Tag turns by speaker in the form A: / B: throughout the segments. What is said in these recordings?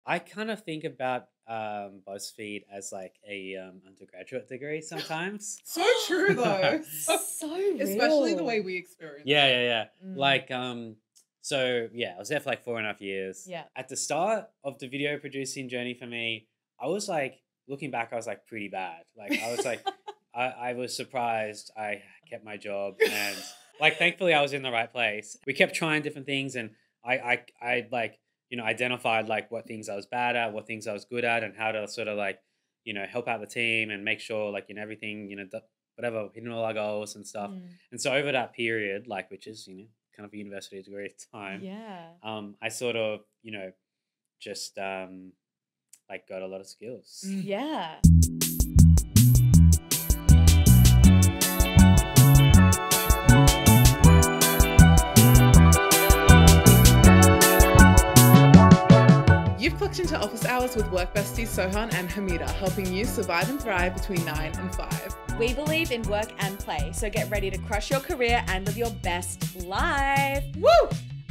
A: I kind of think about BuzzFeed as like a undergraduate degree sometimes.
B: So true though.
C: So real.
B: Especially the way we experience it.
A: Yeah.
C: Mm.
A: Like, so yeah, I was there for like 4.5 years.
C: Yeah.
A: At the start of the video producing journey for me, I was like, looking back, I was like pretty bad. Like, I was like, I was surprised I kept my job, and like, thankfully I was in the right place. We kept trying different things, and I like, identified like what things I was bad at, what things I was good at, and how to sort of like, help out the team and make sure like, everything, whatever, hitting all our goals and stuff. And so over that period, like, which is, kind of a university degree at the time.
C: Yeah.
A: I sort of, just like got a lot of skills.
C: Yeah.
B: You've clicked into Office Hours with work besties Sohan and Hameda, helping you survive and thrive between 9 and 5.
C: We believe in work and play, so get ready to crush your career and live your best life. Woo!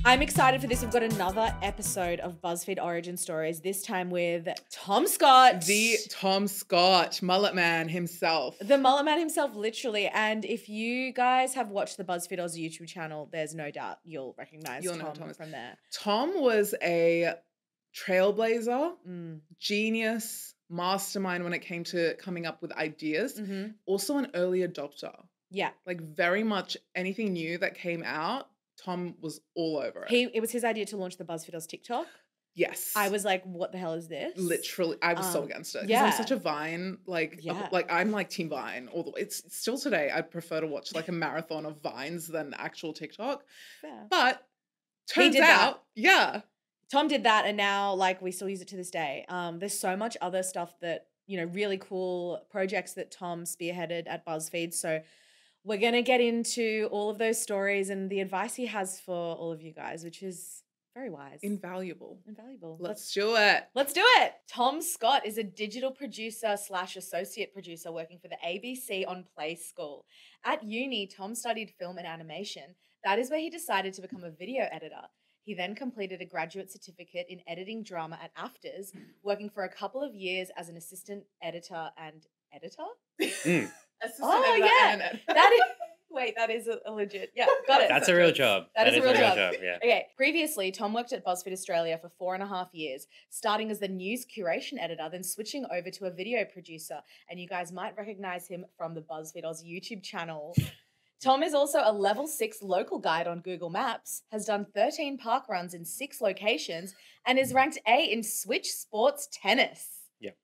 C: I'm excited for this. We've got another episode of BuzzFeed Origin Stories, this time with Tom Scott.
B: The Tom Scott, mullet man himself.
C: The mullet man himself, literally. And if you guys have watched the BuzzFeed Oz YouTube channel, there's no doubt you'll recognize Tom from there.
B: Tom was a trailblazer, genius, mastermind when it came to coming up with ideas. Also an early adopter.
C: Yeah.
B: Like very much anything new that came out, Tom was all over it.
C: It was his idea to launch the BuzzFeed Oz TikTok.
B: Yes.
C: I was like, what the hell is this?
B: Literally, I was so against it.
C: Yeah.
B: I'm such a Vine, like I'm like Team Vine all the way. It's still today, I'd prefer to watch like a marathon of Vines than actual TikTok.
C: Fair.
B: But turns out,
C: Tom did that, and now like we still use it to this day. There's so much other stuff that, really cool projects that Tom spearheaded at BuzzFeed. So we're going to get into all of those stories and the advice he has for all of you guys, which is very wise.
B: Invaluable.
C: Let's
B: do it.
C: Let's do it. Tom Scott is a digital producer / associate producer working for the ABC on Play School. At uni, Tom studied film and animation. That is where he decided to become a video editor. He then completed a graduate certificate in editing drama at AFTRS, working for a couple of years as an assistant editor and editor?
B: Assistant
C: Oh,
B: editor
C: yeah.
B: and editor.
C: That is a legit. Yeah, got it.
A: That's a real job.
C: That is a real job.
A: Yeah.
C: Okay. Previously, Tom worked at BuzzFeed Australia for 4.5 years, starting as the news curation editor, then switching over to a video producer. And you guys might recognize him from the BuzzFeed Oz YouTube channel. Tom is also a level 6 local guide on Google Maps, has done 13 park runs in 6 locations, and is ranked A in Switch Sports Tennis.
A: Yep.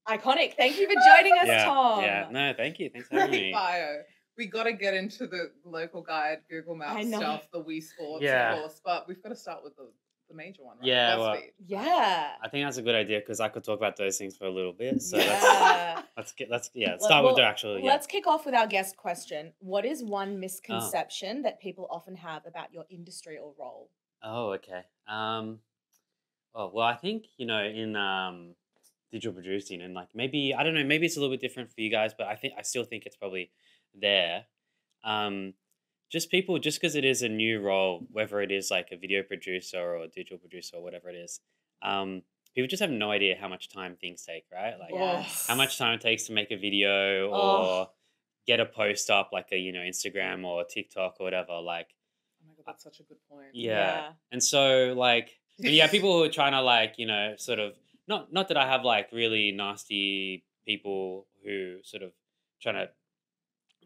C: Iconic. Thank you for joining us, Tom.
A: Yeah. No, thank you. Thanks for having me.
B: Bio. We got to get into the local guide, Google Maps stuff, the Wii Sports, of course, but we've got to start with the major one, right?
A: Yeah,
B: BuzzFeed.
C: Yeah.
A: I think that's a good idea because I could talk about those things for a little bit. So let's start with the actual.
C: Let's kick off with our guest question. What is one misconception that people often have about your industry or role?
A: Oh, okay. Well, I think in digital producing and like maybe I don't know, maybe it's a little bit different for you guys, but I still think it's probably there. Just because it is a new role, whether it is like a video producer or a digital producer or whatever it is, people just have no idea how much time things take, right? Like how much time it takes to make a video or get a post up like a, Instagram or TikTok or whatever. Like,
B: oh my God, that's such a good point.
A: Yeah. And so like, people who are trying to like, sort of, not that I have like really nasty people who sort of trying to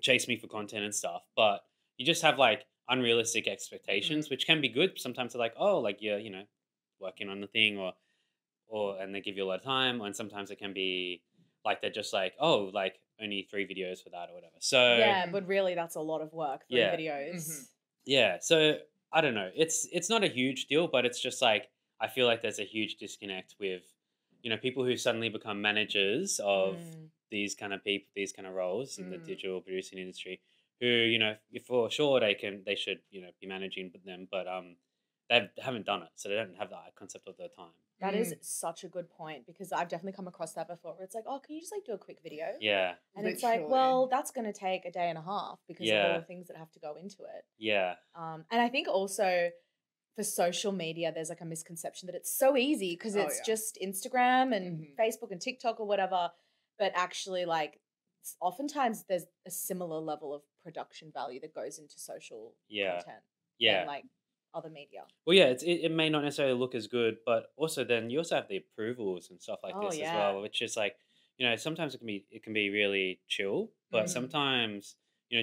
A: chase me for content and stuff, but you just have like unrealistic expectations, which can be good. Sometimes they're like, oh, like you're, working on the thing or and they give you a lot of time. And sometimes it can be like, they're just like, oh, like only 3 videos for that or whatever. So
C: yeah, but really that's a lot of work, 3 videos.
A: Yeah. So I don't know. It's not a huge deal, but it's just like, I feel like there's a huge disconnect with, people who suddenly become managers of these kind of people, these kind of roles in the digital producing industry, who, for sure they should, be managing them, but they haven't done it. So they don't have that concept of the time.
C: That is such a good point, because I've definitely come across that before where it's like, oh, can you just like do a quick video?
A: Yeah.
C: And it's like, well, that's going to take a day and a half because of all the things that have to go into it.
A: Yeah.
C: And I think also for social media, there's like a misconception that it's so easy because
B: Oh,
C: it's
B: yeah.
C: just Instagram and
B: Mhm.
C: Facebook and TikTok or whatever. But actually, like, oftentimes there's a similar level of production value that goes into social content than like other media.
A: Well, yeah, it may not necessarily look as good, but also then you also have the approvals and stuff like
C: Oh,
A: this as
C: yeah.
A: well, which is like, sometimes it can be really chill, but
B: Mhm.
A: sometimes,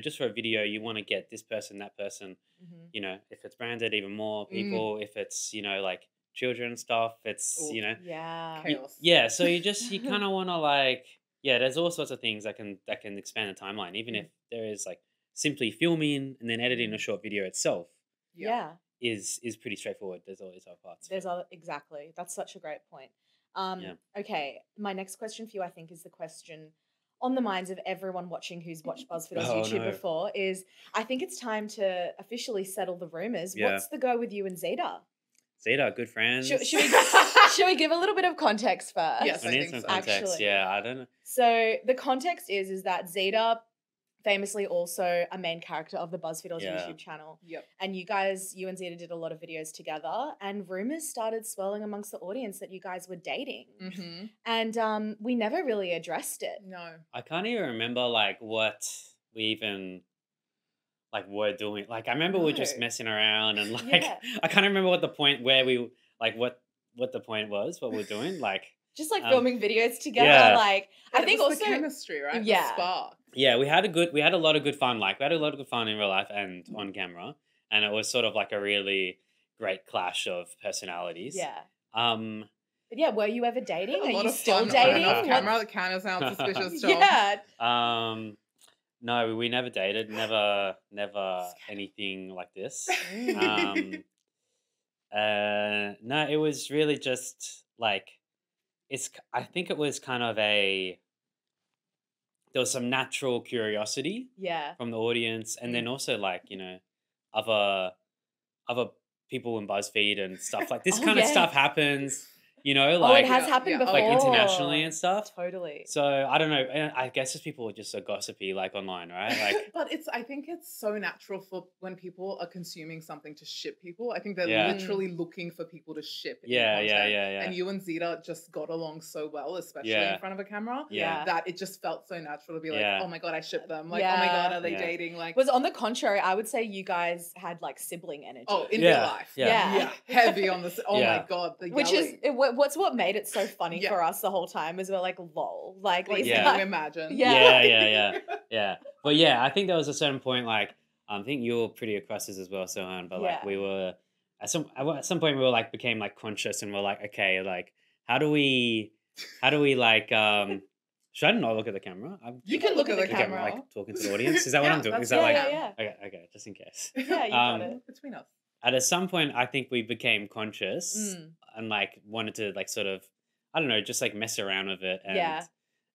A: just for a video, you want to get this person, that person,
C: Mm-hmm.
A: if it's branded, even more people, if it's, like children stuff, it's,
B: Ooh.
C: Yeah.
B: Chaos.
A: yeah, so you kind of want to like, there's all sorts of things that can expand the timeline, even if there is like simply filming and then editing a short video itself
C: Yeah.
A: is pretty straightforward. There's all these other parts.
C: There's exactly. That's such a great point.
A: Yeah.
C: Okay, my next question for you, I think, is the question on the minds of everyone watching who's watched BuzzFeed on
A: Oh,
C: YouTube
A: no.
C: before. Is I think it's time to officially settle the rumors.
A: Yeah.
C: What's the go with you and Zeta?
A: Zeta, good friends.
C: Should we give a little bit of context first?
B: Yes,
A: I
B: I
A: need
B: think
A: some
B: so.
A: context.
C: Actually.
A: Yeah, I don't know.
C: So the context is that Zeta, famously also a main character of the BuzzFeed Oz
A: Yeah.
C: YouTube channel.
B: Yep.
C: And you and Zeta did a lot of videos together, and rumors started swirling amongst the audience that you guys were dating.
B: Mm-hmm.
C: And we never really addressed it.
B: No.
A: I can't even remember like what we even like were doing. Like I remember we were just
C: No.
A: messing around and like
C: Yeah.
A: I can't remember what the point where we like what the point was, what we're doing. Like
C: Just like filming videos together.
A: yeah.
C: Like
B: But
C: I think
B: it was
C: also
B: the chemistry, right?
C: Yeah.
B: The spark.
A: yeah, we had a lot of good fun. Like we had a lot of good fun in real life and on camera, and it was sort of like a really great clash of personalities.
C: yeah.
A: Um,
C: But yeah, were you ever dating?
B: A
C: Are
B: lot
C: you
B: of
C: still
B: fun
C: dating?
B: on
A: What-
B: camera. The camera sounds suspicious. Tom.
C: Yeah.
A: no, we never dated. Never anything like this. No, it was really just like I think it was kind of there was some natural curiosity
C: Yeah.
A: from the audience, and then also like other people in BuzzFeed and stuff like this
C: Oh,
A: kind of
C: yeah.
A: stuff happens.
C: Oh,
A: Like
C: it has
B: Yeah,
C: happened
B: yeah.
C: before.
A: like internationally and stuff.
C: Totally.
A: So I don't know. and I guess just people are just so gossipy, like online, right? Like
B: But I think it's so natural for when people are consuming something to ship people. I think they're
A: Yeah.
B: literally looking for people to ship. in
A: yeah.
B: content. And you and Zeta just got along so well, especially
A: Yeah.
B: in front of a camera.
A: Yeah.
B: That it just felt so natural to be like,
A: Yeah.
B: oh my god, I ship them. Like, oh my god,
C: Yeah.
B: are they
A: Yeah.
B: dating? Like,
C: Was on the contrary, I would say you guys had like sibling energy.
B: oh, in
A: Yeah.
B: real life.
A: Yeah.
C: Yeah.
B: Heavy on this. Oh
A: Yeah.
B: my god, the
C: Which
B: yelling.
C: is what's what made it so funny
B: Yeah.
C: for us the whole time is we're like lol, like
B: Like,
C: these
A: Yeah.
B: can you
C: guys.
B: imagine?
C: Yeah.
A: Yeah. But yeah, I think there was a certain point like I think you were pretty across this as well, Sohan. But like
C: Yeah.
A: we were at some point we were like became like conscious and we're like, okay, like how do we like should I not look at the camera?
B: You can look at the
A: Okay, I'm
B: camera.
A: like talking to the audience. Is that what
B: Yeah,
A: I'm doing? Is
B: that's-
A: that
C: yeah,
A: like
C: yeah.
A: okay, just in case.
C: Yeah, you got
A: Um,
C: it.
B: Between us.
A: At some point I think we became conscious
C: Mm.
A: and like wanted to like sort of I don't know, just like mess around with it
C: Yeah.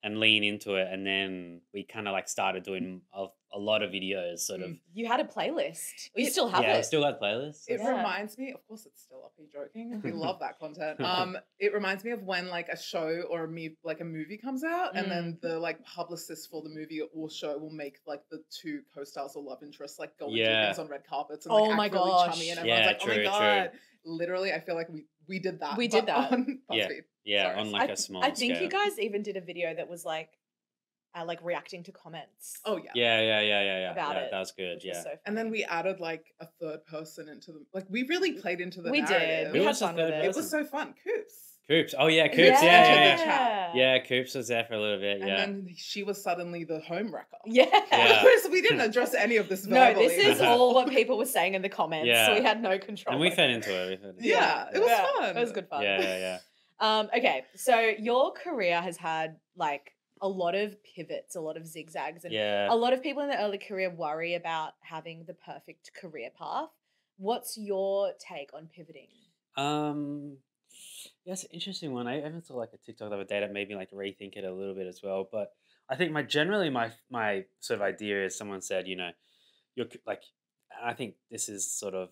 A: and lean into it, and then we kind of like started doing a lot of videos sort of
C: You had a playlist. You still have
A: yeah, we
C: it.
A: still got playlists.
B: It
C: Yeah.
B: reminds me, of course, it's still up. Are you joking? We love that content. It reminds me of when like a show or a movie comes out, and then the like publicist for the movie or show will make like the two co-stars or love interests like go and do
A: Yeah.
B: things on red carpets and
C: Oh
B: like
C: my
B: act really
C: gosh.
B: chummy, and
A: Yeah,
B: everyone's like, oh my
A: true,
B: god. Literally, I feel like we did that.
C: We did
B: but
C: that.
B: on
A: Yeah.
B: BuzzFeed.
A: Yeah,
B: Sorry.
A: on like a small
C: I think
A: scale.
C: you guys even did a video that was like reacting to comments.
B: Oh yeah.
A: Yeah.
C: About it,
A: That was good.
C: which
A: Yeah.
C: was so
B: And then we added like a third person into the we really played into the
C: We did.
B: narrative.
C: We
A: Who
C: had
A: was the
C: fun with
A: third
C: it.
B: It
A: person?
B: was so fun. Coops.
A: Coops. Oh yeah, Coops.
B: Yeah.
A: Yeah.
B: chat.
A: Yeah, Coops was there for a little bit.
B: And
A: Yeah.
B: then she was suddenly the home wrecker.
C: Yeah.
A: Yeah.
B: So we didn't address any of this
C: No,
B: verbally.
C: this is all what people were saying in the comments.
A: Yeah.
C: We had no control.
A: And we
C: over
A: fed
C: it.
A: into it.
B: Yeah, it was fun.
C: It was good fun.
A: Yeah.
C: Okay, so your career has had like a lot of pivots, a lot of zigzags, and
A: Yeah.
C: a lot of people in the early career worry about having the perfect career path. What's your take on pivoting?
A: Yeah, it's an interesting one. I even saw like a TikTok the other day that made me like rethink it a little bit as well. But I think my sort of idea is someone said, you're like, I think this is sort of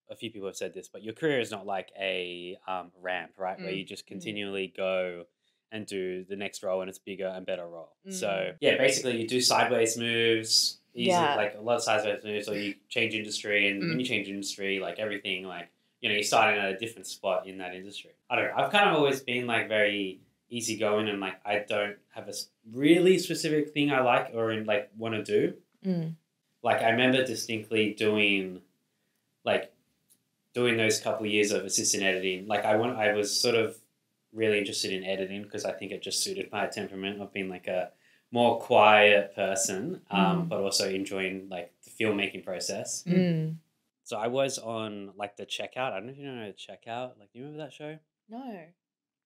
A: a few people have said this, but your career is not like a ramp, right? Where you just continually go and do the next role and it's bigger and better role. So yeah, basically you do sideways moves,
C: Yeah.
A: like a lot of sideways moves, or you change industry, and when you change industry, like everything, like you're starting at a different spot in that industry. I don't know. I've kind of always been like very easygoing and like I don't have a really specific thing I like or like want to do. Like I remember distinctly doing those couple years of assistant editing. Like I was sort of really interested in editing because I think it just suited my temperament of being like a more quiet person, but also enjoying like the filmmaking process. So I was on like the Checkout. I don't know if you know the Checkout. Like, do you remember that show?
C: No.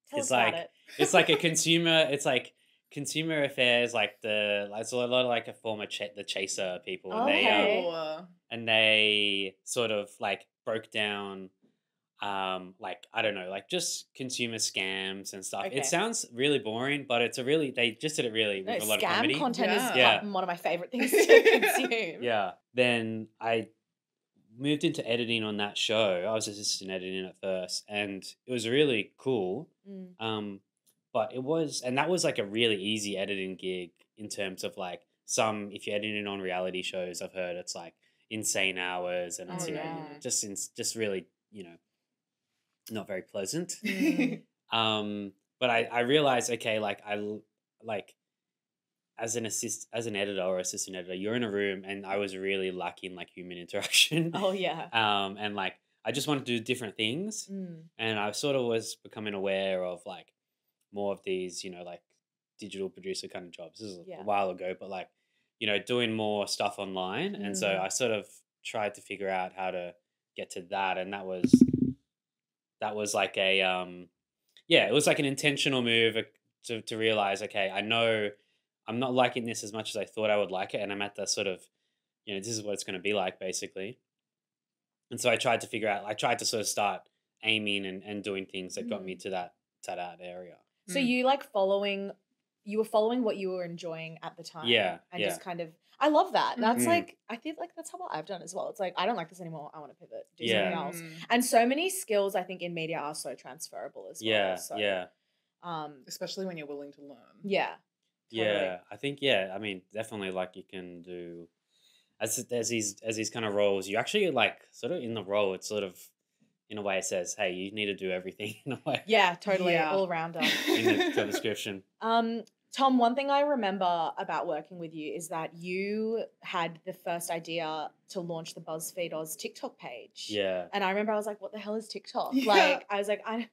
C: Tell us
A: It's
C: about
A: like
C: it.
A: it's like a consumer. It's like consumer affairs. Like it's a lot of like a former the Chaser people.
C: Oh,
A: And they
C: okay.
A: and they sort of like broke down like I don't know, like just consumer scams and stuff.
C: Okay.
A: It sounds really boring, but they just did it really
C: No,
A: with a lot of
C: scam
A: comedy.
C: content is
A: Yeah.
C: one of my favorite things to consume.
A: Yeah. Then I moved into editing on that show. I was assistant editing at first, and it was really cool. But that was like a really easy editing gig in terms of like if you're editing on reality shows, I've heard it's like insane hours and it's just really not very pleasant. But I realized, okay, like as an editor or assistant editor, you're in a room, and I was really lacking like human interaction.
C: Oh yeah.
A: And like I just wanted to do different things, and I sort of was becoming aware of like more of these, like digital producer kind of jobs. This is a while ago, but like doing more stuff online, and so I sort of tried to figure out how to get to that, and that was like a it was like an intentional move to realize, okay, I know I'm not liking this as much as I thought I would like it, and I'm at the sort of this is what it's going to be like basically. And so I tried to sort of start aiming and doing things that got me to that area.
C: So you were following what you were enjoying at the time.
A: Yeah.
C: And just kind of, I love that. That's like, I feel like that's how I've done as well. It's like, I don't like this anymore. I want to pivot, do something else. And so many skills I think in media are so transferable as well.
A: Yeah.
C: So,
B: especially when you're willing to learn.
C: Yeah. Totally.
A: Yeah. I think, I mean, definitely like you can do, as these kind of roles, you actually like sort of in the role, it's sort of, in a way it says, hey, you need to do everything in a way.
C: Yeah, totally. All rounder.
A: In the job description.
C: Tom, one thing I remember about working with you is that you had the first idea to launch the BuzzFeed Oz TikTok page.
A: Yeah.
C: And I remember I was like, what the hell is TikTok?
B: Yeah.
C: Like, I was like, I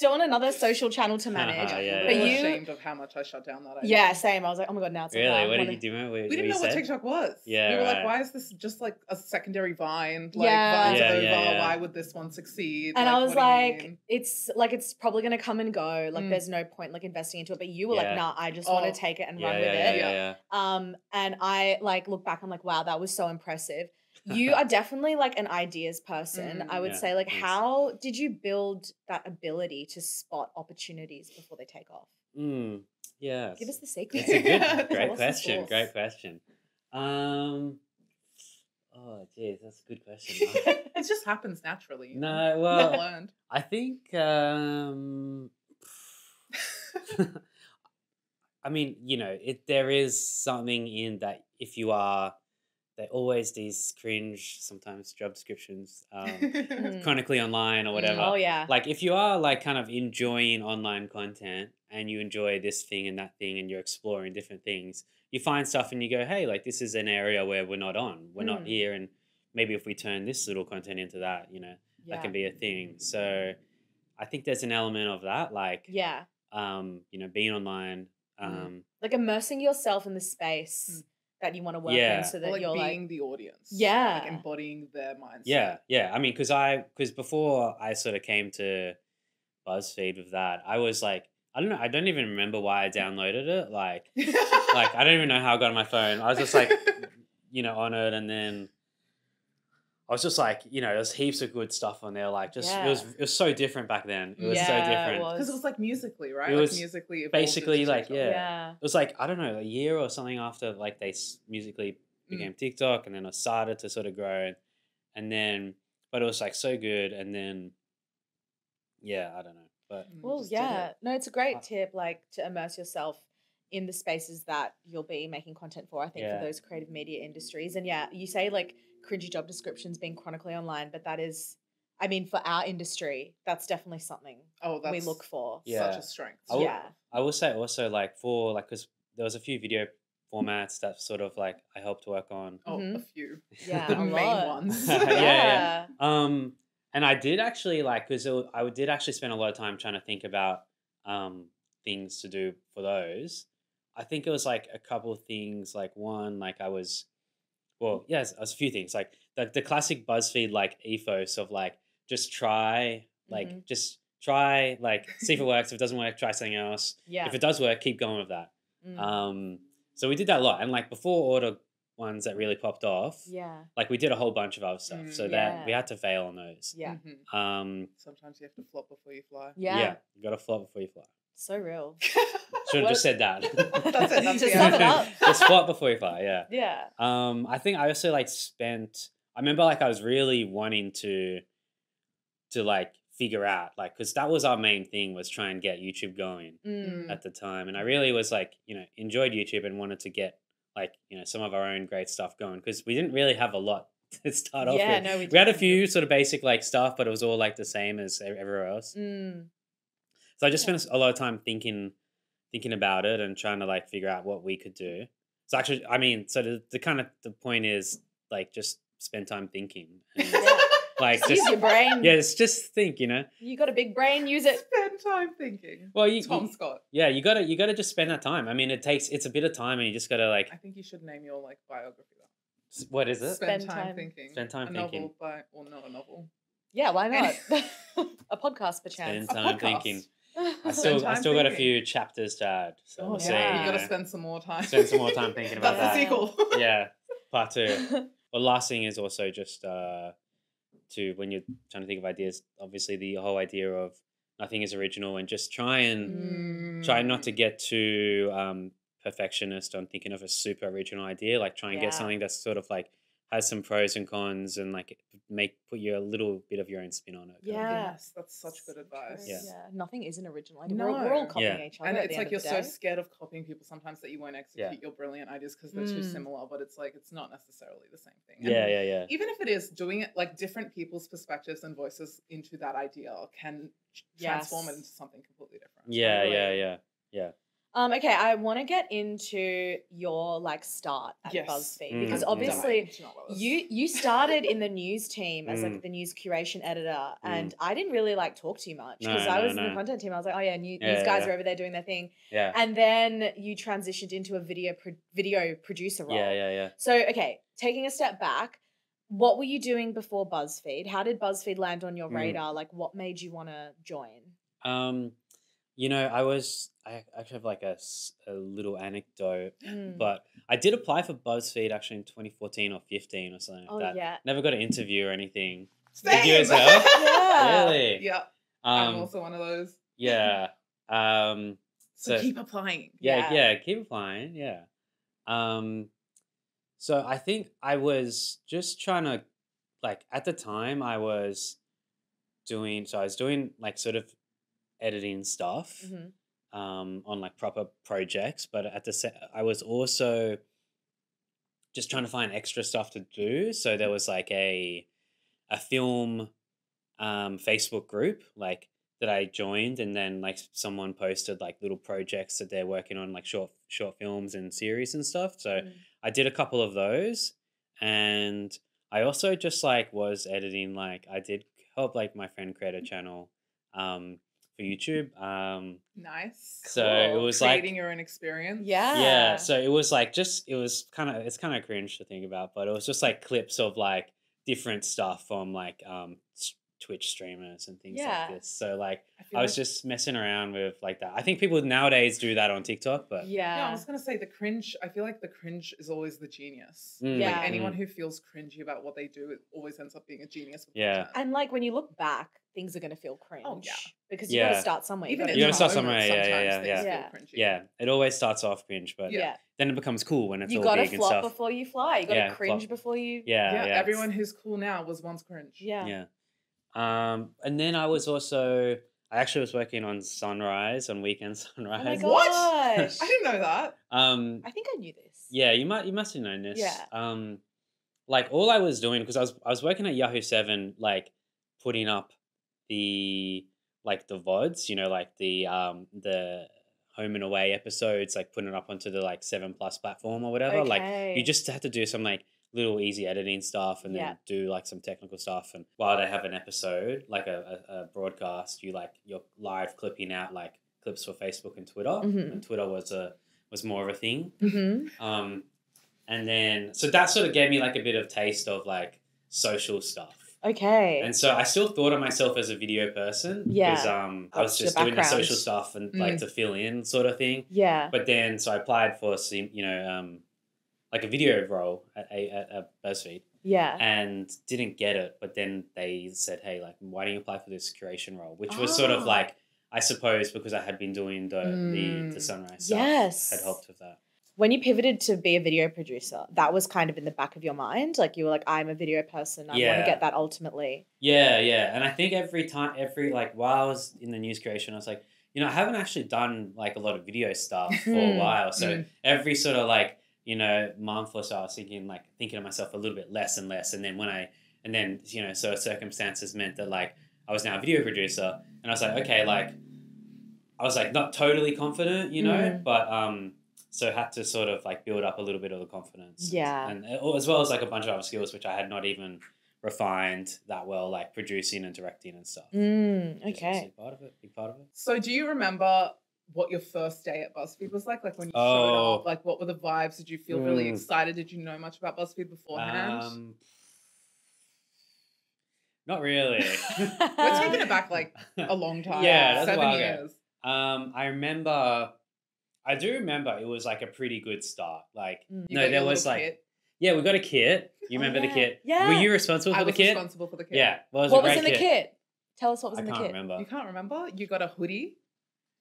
C: don't want another social channel to manage.
B: But you ashamed of how much I shut down that idea.
C: Yeah, same. I was like, oh my God, now it's
A: really?
C: like,
A: What did you do?
B: We didn't know what TikTok was.
A: Yeah,
B: we were
A: right.
B: like, why is this just like a secondary Vine? Like,
C: Yeah.
B: Vine's
A: Yeah,
B: over.
A: yeah.
B: Why would this one succeed?
C: And I was
B: what do you
C: like,
B: mean?
C: it's probably going to come and go. Like, there's no point like investing into it. But you were like, nah, I just want to take it and run with it.
A: Yeah.
C: And I like look back, I'm like, wow, that was so impressive. You are definitely like an ideas person. I would say, like,
A: thanks.
C: how did you build that ability to spot opportunities before they take off?
A: Yeah.
C: Give us the secret.
A: It's a good,
C: Tell
A: great
C: us the
A: question.
C: source.
A: Great question. Oh, geez, that's a good question.
B: It just happens naturally. You know?
A: No, well,
B: Not learned.
A: I think. I mean, there is something in that if you are, they're always these cringe, sometimes job descriptions, chronically online or whatever.
C: Oh, yeah.
A: Like if you are like kind of enjoying online content and you enjoy this thing and that thing and you're exploring different things, you find stuff and you go, hey, like this is an area where we're not on, we're not here. And maybe if we turn this little content into that, that can be a thing. So I think there's an element of that, like, being online.
C: Like immersing yourself in the space that you want to work in so that
B: like
C: you're
B: being the audience.
C: Yeah.
B: Like embodying their mindset.
A: Yeah. I mean, because before I sort of came to BuzzFeed with that, I was like, I don't know, I don't even remember why I downloaded it. Like I don't even know how I got on my phone. I was just like, on it, and then I was just like, there's heaps of good stuff on there. Like, just it was so different back then. It was so different
B: Because it was like Musically, right?
A: It was
B: like Musically
A: basically like
C: Yeah.
A: It was like, I don't know, a year or something after like they Musically became TikTok, and then it started to sort of grow, and then but it was like so good, and then I don't know, but
C: no, it's a great tip, like to immerse yourself in the spaces that you'll be making content for. I think for those creative media industries, and you say like cringy job descriptions being chronically online, but that is I mean, for our industry, that's definitely something
B: Oh, that's
C: we look for.
A: Yeah.
B: such a strength.
A: I will,
C: Yeah.
A: I will say also like for like because there was a few video formats that sort of like I helped work on.
B: Oh, a
C: Mhm.
B: few.
C: Yeah,
B: The
C: a
B: main
C: lot.
B: ones.
A: Yeah. And I did actually like because I did actually spend a lot of time trying to think about things to do for those. I think it was like a couple of things. Like one, like I was, well, yes, it was a few things. Like the classic BuzzFeed like ethos of like just try, like
C: Mhm.
A: just try, like see if it works. If it doesn't work, try something else.
C: Yeah.
A: If it does work, keep going with that.
C: Mm.
A: So we did that a lot, and like before all the ones that really popped off,
C: Yeah.
A: like we did a whole bunch of other stuff. So that we
C: Yeah.
A: had to fail on those.
C: Yeah.
B: Mhm. Sometimes you have to flop before you fly.
C: Yeah.
A: You got to flop before you fly.
C: So real.
A: Should have
C: What-
A: just said that.
B: That's it. That's
C: Just
B: the
C: sum it
B: answer.
C: up.
A: Just flop before you fly. Yeah.
C: Yeah.
A: I think I also like spent. I remember like I was really wanting to like figure out like because that was our main thing was try and get YouTube going
C: Mm.
A: at the time, and I really was like enjoyed YouTube and wanted to get like some of our own great stuff going because we didn't really have a lot to start off
C: Yeah,
A: with.
C: no, we
A: We had a
C: didn't.
A: few sort of basic like stuff, but it was all like the same as everywhere else.
C: Mm.
A: So I just
C: Yeah.
A: spent a lot of time thinking about it and trying to like figure out what we could do. So actually, I mean, so the kind of the point is like just spend time thinking, and,
C: Yeah.
A: like
C: Just use your brain.
A: yeah, just think,
C: You got a big brain, use it.
B: Spend time thinking.
A: Well,
B: Tom Scott.
A: yeah, you gotta just spend that time. I mean, it's a bit of time, and you just gotta like,
B: I think you should name your like biography that.
A: what is it?
B: Spend
C: Spend
B: time
C: time.
B: thinking.
A: Spend time
B: a
A: thinking.
B: novel by, or not a novel.
C: Yeah, why not?
B: Any-
C: A podcast, perchance.
A: Spend
B: A
A: time
B: podcast.
A: thinking. I
B: Spend
A: still
B: time
A: got a
B: thinking.
A: few chapters to add. So
B: Oh,
A: we'll
C: yeah.
A: see.
C: You
B: You gotta
A: know.
B: spend some more time.
A: Spend some more time thinking about
B: That's
A: that.
B: the sequel.
A: Yeah, part 2. Well, last thing is also just to when you're trying to think of ideas, obviously the whole idea of nothing is original and just try not to get too perfectionist on thinking of a super original idea. Like try and
C: Yeah.
A: get something that's sort of like has some pros and cons and like put your little bit of your own spin on it. kind of thing.
C: Yeah.
B: Yes, that's such good advice.
A: Yeah.
C: Nothing isn't original. Like,
B: No.
C: we're all copying
A: Yeah.
C: each other.
B: And
C: at
B: it's
C: the
B: like
C: end
B: you're
C: of the
B: so
C: day.
B: scared of copying people sometimes that you won't execute your brilliant ideas because they're too
C: Mm.
B: similar, but it's like it's not necessarily the same thing. And
A: Yeah.
B: even if it is doing it like different people's perspectives and voices into that idea can transform it
C: Yes.
B: into something completely different.
A: Yeah.
C: Okay, I want to get into your like start at
B: Yes.
C: BuzzFeed
A: Mm,
C: because
A: mm.
C: obviously
B: Do not love us.
C: you started in the news team as
A: Mm.
C: like the news curation editor, and I didn't really like talk to you much
A: No,
C: because I
A: no,
C: was in the
A: no.
C: content team. I was like, oh yeah, news
A: Yeah,
C: guys
A: yeah.
C: are over there doing their thing,
A: Yeah.
C: and then you transitioned into a video producer role.
A: Yeah.
C: So okay, taking a step back, what were you doing before BuzzFeed? How did BuzzFeed land on your
A: Mm.
C: radar? Like, what made you want to join?
A: I actually have like a little anecdote,
C: Mm.
A: but I did apply for BuzzFeed actually in 2014 or 15 or something like
C: Oh
A: that.
C: yeah,
A: Never got an interview or anything.
B: Same.
A: Did you as well?
C: Yeah.
A: Really?
B: Yeah, I'm
A: Um,
B: also one of those.
A: yeah.
B: So
A: So
B: keep applying.
A: yeah, keep applying. Yeah. So I think I was just trying to, like, at the time I was doing like sort of editing stuff.
C: Mhm.
A: On like proper projects, but I was also just trying to find extra stuff to do. So there was like a film Facebook group like that I joined, and then like someone posted like little projects that they're working on, like short films and series and stuff. So
C: Mm.
A: I did a couple of those, and I also just like was editing. Like I did help like my friend create a channel for YouTube.
B: Nice.
A: So it
C: Cool.
A: was
B: Creating
A: like
B: your own experience.
C: Yeah.
A: so it was like it's kind of cringe to think about, but it was just like clips of like different stuff from like Twitch streamers and things
C: Yeah.
A: like this. So like
B: feel
A: I was
B: like-
A: just messing around with like that. I think people nowadays do that on TikTok, but
B: Yeah, I was gonna say the cringe. I feel like the cringe is always the genius.
A: Mm,
C: Yeah.
B: Like anyone who feels cringy about what they do, it always ends up being a genius. With
A: Yeah.
B: content.
C: And like when you look back, things are going to feel cringe.
B: yeah.
C: Because you got to
A: Yeah.
C: start somewhere.
B: Even
C: gotta
B: in
A: You gotta
B: the
A: start
B: moment,
A: somewhere, yeah,
B: sometimes
A: yeah.
B: things
C: Yeah.
B: feel cringy.
A: yeah, it always starts off cringe, but
C: Yeah.
A: then it becomes cool when it's
C: You
A: all
C: got to
A: big and
C: flop
A: stuff.
C: before you fly. You got to
A: Yeah,
C: cringe
A: flop.
C: before you.
A: Yeah.
B: Everyone who's cool now was once cringe.
C: Yeah.
A: Yeah. And then I actually was working on Sunrise, on Weekend
C: Oh my
A: Sunrise.
B: What?
C: gosh.
B: I didn't know that.
C: I think I knew this.
A: Yeah, you must have known this.
C: Yeah.
A: Like all I was doing, because I was working at Yahoo 7 like putting up the VODs, like the home and away episodes, like putting it up onto the 7+ platform or whatever. Like you
C: Okay.
A: just have to do some little easy editing stuff and
C: Yeah.
A: then do some technical stuff. And while they have an episode, like a broadcast, you're live clipping out clips for Facebook and Twitter.
C: Mhm.
A: And Twitter was more of a thing.
C: Mm-hmm.
A: And then so that sort of gave me a bit of taste of social stuff.
C: Okay.
A: And so I still thought of myself as a video person
C: Yeah.
A: because I was
C: That's your
A: just doing the
C: background.
A: social stuff and to fill in sort of thing.
C: Yeah.
A: But then so I applied for some, a video role at BuzzFeed
C: Yeah.
A: and didn't get it. But then they said, hey, why don't you apply for this curation role? Which was sort of
C: Ah.
A: I suppose because I had been doing the Sunrise stuff
C: Yes.
A: had helped with that.
C: When you pivoted to be a video producer, that was kind of in the back of your mind? You were like, I'm a video person. I want
A: Yeah.
C: to get that ultimately.
A: Yeah. And I think while I was in the news creation, I was like, I haven't actually done a lot of video stuff for a while. So every sort of month or so, I was thinking of myself a little bit less and less. And then so circumstances meant that I was now a video producer, and I was like, okay, I was not totally confident, but so had to sort of build up a little bit of the confidence.
C: Yeah.
A: And as well as a bunch of other skills which I had not even refined that well, producing and directing and stuff.
C: Okay.
A: Big part of it.
B: So do you remember what your first day at BuzzFeed was like? When you showed up, what were the vibes? Did you feel really excited? Did you know much about BuzzFeed beforehand?
A: Not really.
B: We're taking it back a long time.
A: Yeah, that's
B: 7
A: a while ago.
B: years.
A: I do remember it was a pretty good start.
B: You
A: No,
B: got
A: there
B: your
A: was
B: little kit.
A: yeah, we got a kit. You remember the kit?
C: Yeah.
A: Were you responsible
B: I
A: for the
B: was
A: kit?
B: responsible for the kit.
A: Yeah. Well, it was
C: What
A: a
C: was
A: great
C: in the kit? Tell us what was
A: I
C: in the
A: can't
C: kit.
A: remember.
B: You can't remember? You got a hoodie.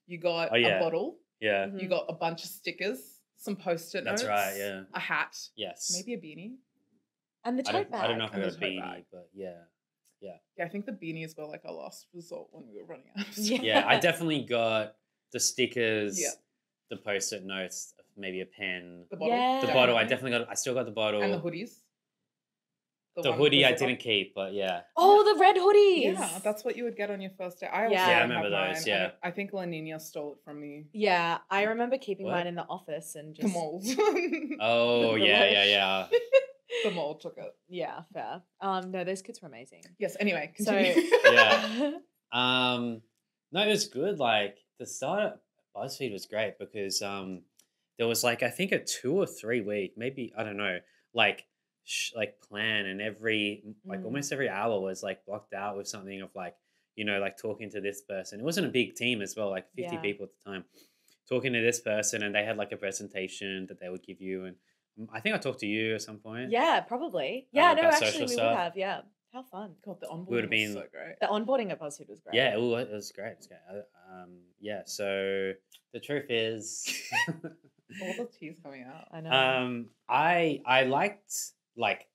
B: You got
A: Oh, yeah.
B: a bottle.
A: Yeah.
C: Mhm.
B: You got a bunch of stickers, some post-it notes.
A: That's right, yeah.
B: A hat.
A: Yes.
B: Maybe a beanie.
C: And the tote bag.
A: I don't know if I
B: And
A: got
B: the
A: a
B: tote
A: beanie,
B: bag.
A: but yeah.
B: Yeah, I think the beanies were our last resort when we were running out.
A: Yeah, I definitely got the stickers,
B: Yeah.
A: the post-it notes, maybe a pen.
B: The bottle.
C: Yeah.
A: The bottle, I still got the bottle.
B: And the hoodies.
A: The
B: one with
A: hoodie I
B: zipper.
A: didn't keep, but yeah.
C: Oh, the red hoodies.
B: Yeah, that's what you would get on your first day. I
C: Yeah.
B: also
C: Yeah, I
B: don't
A: remember
B: have
A: those,
B: mine.
A: yeah.
B: I think La Nina stole it from me.
C: Yeah, I remember keeping
A: What?
C: mine in the office and
B: The
C: just...
B: mold.
A: Oh,
C: The
A: yeah.
B: The mold took it.
C: Yeah, fair. No, those kids were amazing.
B: Yes, anyway,
C: So-
B: continue.
A: Yeah. No, it was good. The start at BuzzFeed was great because there was I think a 2 or 3 week, maybe I don't know, plan, and every almost every hour was blocked out with something of talking to this person. It wasn't a big team as well, 50
C: Yeah.
A: people at the time, talking to this person, and they had a presentation that they would give you, and I think I talked to you at some point.
C: Yeah, probably. Yeah, no,
A: about
C: actually
A: social
C: we
A: stuff.
C: would have. Yeah. How fun.
B: God, the onboarding
A: Would've
B: was
A: been-
B: so great.
C: The onboarding at BuzzFeed was great.
A: Yeah, it was great. It was great. Yeah. So the truth is,
B: All the tears coming out.
C: I know.
A: I liked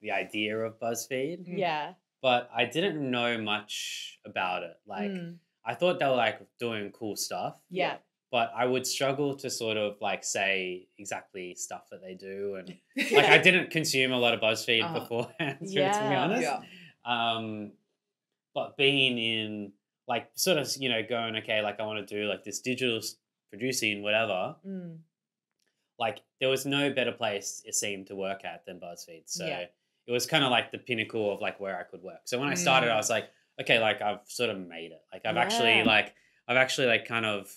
A: the idea of BuzzFeed,
C: Yeah.
A: but I didn't know much about it. I thought they were doing cool stuff,
C: Yeah.
A: but I would struggle to sort of say exactly stuff that they do, and I didn't consume a lot of BuzzFeed
B: Uh-huh.
A: beforehand, to be
C: Yeah.
A: honest.
B: Yeah.
A: But being in sort of going, okay, I want to do this digital producing whatever.
C: Mm.
A: There was no better place it seemed to work at than BuzzFeed. So
C: Yeah.
A: it was kind of the pinnacle of where I could work. So when I started, I was like, okay, I've sort of made it. I've actually kind of,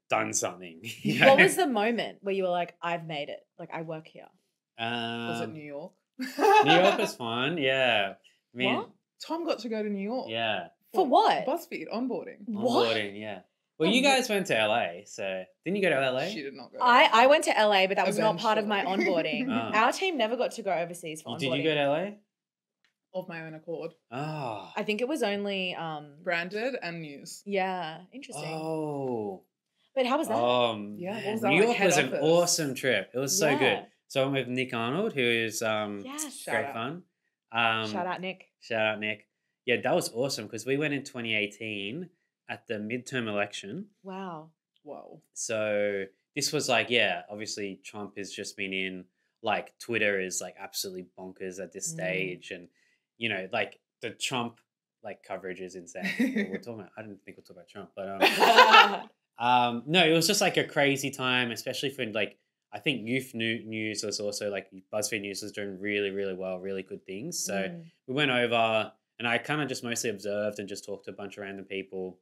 A: done something.
C: What was the moment where you were like, I've made it? I work here.
B: Was it New York?
A: New York was fun. Yeah. I mean,
C: What?
B: Tom got to go to New York.
A: yeah.
C: For what?
B: BuzzFeed onboarding.
C: What?
A: Onboarding, yeah. Well,
C: Oh,
A: you
C: yeah.
A: guys went to LA, so didn't you go to LA?
B: She did not go.
C: I went to LA, but that was not part of my
B: Eventually.
C: onboarding.
A: Ah.
C: Our team never got to go overseas for onboarding.
A: Did you go to LA?
B: Of my own accord.
A: Oh.
C: I think it was only
B: Branded and news.
C: yeah, interesting.
A: Oh.
C: But how was that?
B: Yeah, what
A: man,
B: was that,
A: New
B: like,
A: York
B: head
A: was an
B: office?
A: awesome trip. It was so
C: Yeah.
A: good. So I went with Nick Arnold, who is
C: Yes.
B: Shout
A: great
B: out.
A: fun.
C: Shout out, Nick.
A: Shout out, Nick. Yeah, that was awesome because we went in 2018 at the midterm election.
C: Wow.
B: Whoa.
A: So this was obviously Trump has just been in, Twitter is absolutely bonkers at this stage. And, the Trump, like coverage is insane. We're talking about, I didn't think we'll talk about Trump, but no, it was just like a crazy time, especially for like, I think youth news was also like BuzzFeed News was doing really, really well, really good things. So we went over and I kind of just mostly observed and just talked to a bunch of random people.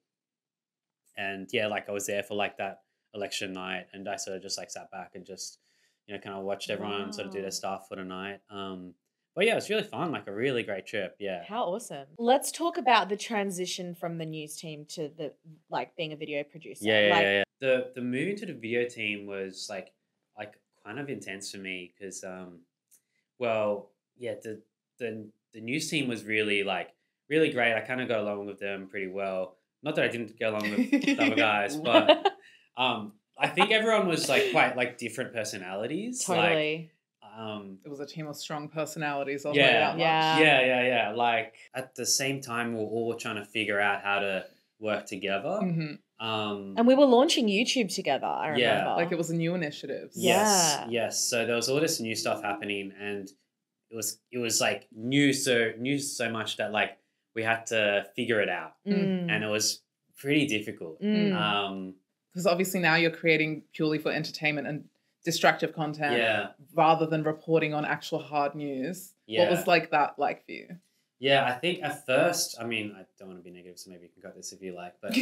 A: And yeah, like I was there for like that election night and I sort of just like sat back and just, you know, kind of watched everyone sort of do their stuff for the night. But yeah, it was really fun, like a really great trip. Yeah.
C: How awesome. Let's talk about the transition from the news team to the like being a video producer.
A: Yeah. The moving to the video team was like kind of intense for me because well, yeah, the news team was really great. I kind of got along with them pretty well. Not that I didn't get along with the other guys, but I think everyone was like quite like different personalities.
C: Totally.
B: It was a team of strong personalities. I'll
A: Yeah.
B: tell you that much.
A: Yeah. Like at the same time, we're all trying to figure out how to work together.
C: And we were launching YouTube together, I remember.
B: Like it was a new initiative.
A: Yes. So there was all this new stuff happening and it was like new so much that like we had to figure it out. And it was pretty difficult.
B: Because obviously now you're creating purely for entertainment and distractive content rather than reporting on actual hard news. What was like that like for you?
A: Yeah, I think at first, I mean, I don't want to be negative, so maybe you can cut this if you like, but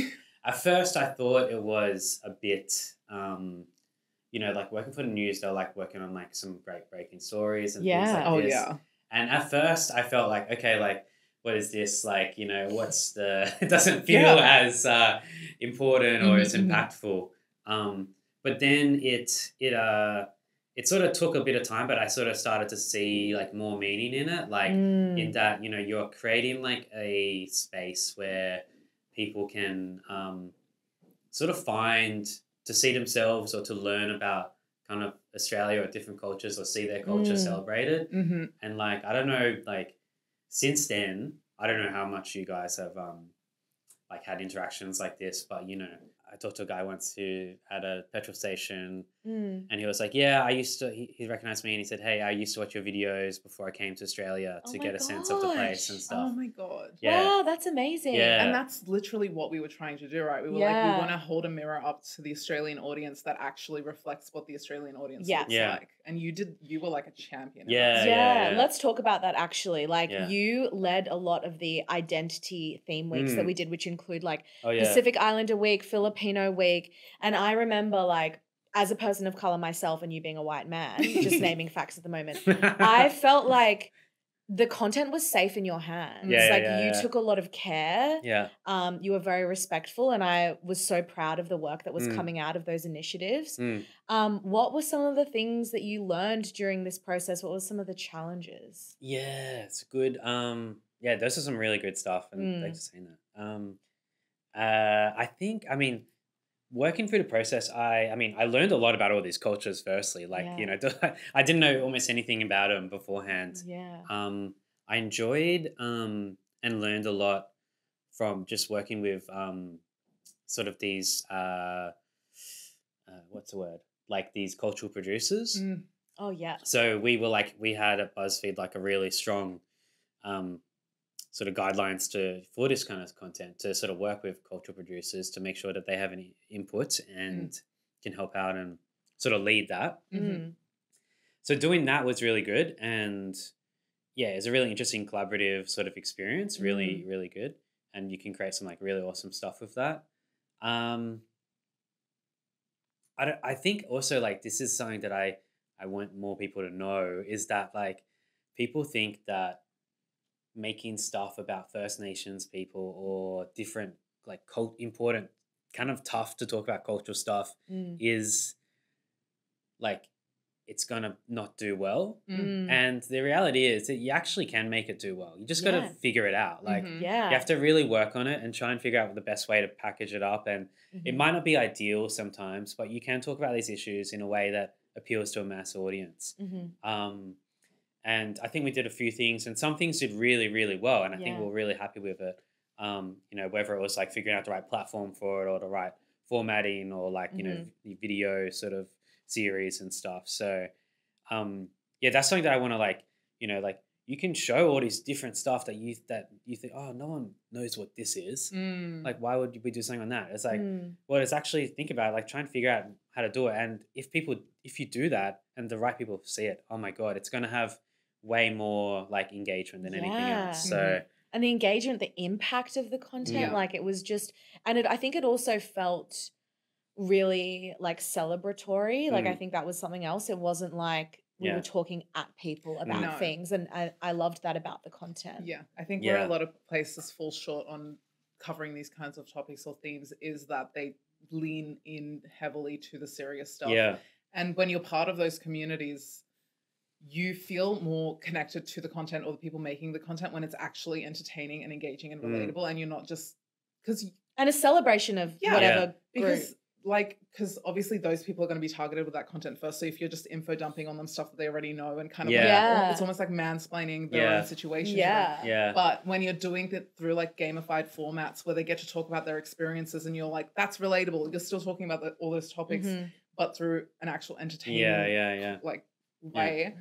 A: at first I thought it was a bit, you know, like working for the news, they're like working on like some great breaking stories and things like this. And at first I felt like, okay, like, what is this? Like, you know, what's the, it doesn't feel as important or as impactful. But then it sort of took a bit of time, but I sort of started to see like more meaning in it, like in that, you know, you're creating like a space where people can sort of find to see themselves or to learn about kind of Australia or different cultures or see their culture celebrated. And like, I don't know, like since then, I don't know how much you guys have like had interactions like this, but you know, I talked to a guy once who had a petrol station and he was like, yeah, he recognized me and he said, hey, I used to watch your videos before I came to Australia to get a sense of the place and stuff.
B: Oh my God.
A: Yeah.
C: Wow, that's amazing.
A: Yeah.
B: And that's literally what we were trying to do, right? We were like, we want to hold a mirror up to the Australian audience that actually reflects what the Australian audience looks like. And you were like a champion.
C: Yeah. Let's talk about that actually. Like you led a lot of the identity theme weeks that we did, which include like Pacific Islander Week, Filipino Week. And I remember like, as a person of color myself and you being a white man, just naming facts at the moment, I felt like the content was safe in your hands. You took a lot of care. You were very respectful and I was so proud of the work that was coming out of those initiatives. What were some of the things that you learned during this process? What were some of the challenges?
A: Yeah, it's good. Yeah, those are some really good stuff and thanks for saying that. I think, I mean, working through the process, I mean, I learned a lot about all these cultures firstly. Like, you know, I didn't know almost anything about them beforehand. I enjoyed and learned a lot from just working with sort of these, what's the word? Like these cultural producers.
C: Oh, yeah.
A: So we had at BuzzFeed like a really strong sort of guidelines for this kind of content to sort of work with cultural producers to make sure that they have any input and can help out and sort of lead that. So doing that was really good. And yeah, it's a really interesting collaborative sort of experience, really, really good. And you can create some like really awesome stuff with that. I think also like this is something that I want more people to know is that like people think that making stuff about First Nations people or different like important kind of tough to talk about cultural stuff is like it's gonna not do well. And the reality is that you actually can make it do well. You just got to figure it out. Like you have to really work on it and try and figure out the best way to package it up. And it might not be ideal sometimes, but you can talk about these issues in a way that appeals to a mass audience. And I think we did a few things and some things did really, really well. And I think we were really happy with it. You know, whether it was like figuring out the right platform for it or the right formatting or like, you know, the video sort of series and stuff. So, yeah, that's something that I want to like, you know, like you can show all these different stuff that you think, oh, no one knows what this is. Like, why would we do something on that? It's like, well, it's actually think about it, like try and figure out how to do it. And if you do that and the right people see it, oh my God, it's going to have way more like engagement than anything else. So,
C: and the engagement, the impact of the content, like it was just, and I think it also felt really like celebratory. Like I think that was something else. It wasn't like we were talking at people about things, and I loved that about the content.
B: Yeah, I think where a lot of places fall short on covering these kinds of topics or themes is that they lean in heavily to the serious stuff.
A: Yeah.
B: And when you're part of those communities, you feel more connected to the content or the people making the content when it's actually entertaining and engaging and relatable, and you're not just
C: and a celebration of whatever group.
B: Because obviously those people are going to be targeted with that content first. So if you're just info dumping on them stuff that they already know and kind of it's almost like mansplaining their own situation. But when you're doing it through like gamified formats where they get to talk about their experiences and you're like, that's relatable. You're still talking about all those topics, but through an actual entertaining like way.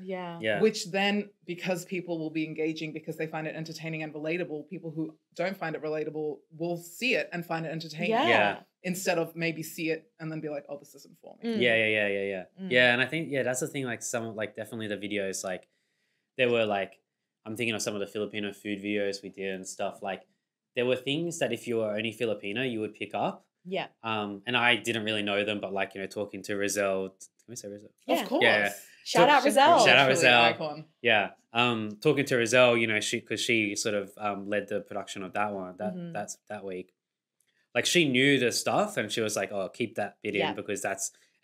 B: Which then, because people will be engaging because they find it entertaining and relatable, people who don't find it relatable will see it and find it entertaining. Instead of maybe see it and then be like, oh, this isn't for me.
A: Yeah, and I think, that's the thing, like some, like definitely the videos, like there were like, I'm thinking of some of the Filipino food videos we did and stuff, like there were things that if you were only Filipino, you would pick up.
C: Yeah.
A: And I didn't really know them, but like, talking to Rizal, can we say Rizal?
B: Of course.
A: Yeah.
C: Shout out Rizal.
A: Shout out Rizal.
B: Icon.
A: Yeah. Talking to Rizal, because she sort of led the production of that one, that's that week. Like she knew the stuff and she was like, oh, keep that bit in because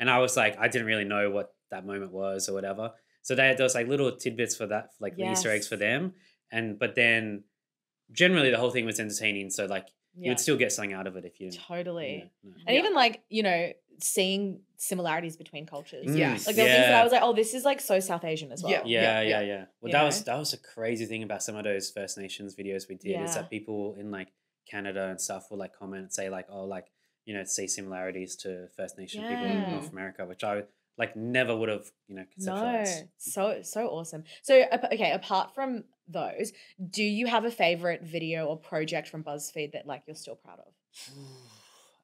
A: and I was like, I didn't really know what that moment was or whatever. So there was like little tidbits for that, like the Easter eggs for them. But then generally the whole thing was entertaining. So like you would still get something out of it if you.
C: Totally. And even like, seeing similarities between cultures.
B: Yes.
C: Like there were things that I was like, oh, this is like so South Asian as well.
A: Yeah. Well, that was a crazy thing about some of those First Nations videos we did is that people in like Canada and stuff will like comment and say like, oh, like, see similarities to First Nation people in North America, which I like never would have, conceptualized.
C: No, so awesome. So, okay, apart from those, do you have a favorite video or project from BuzzFeed that like you're still proud of?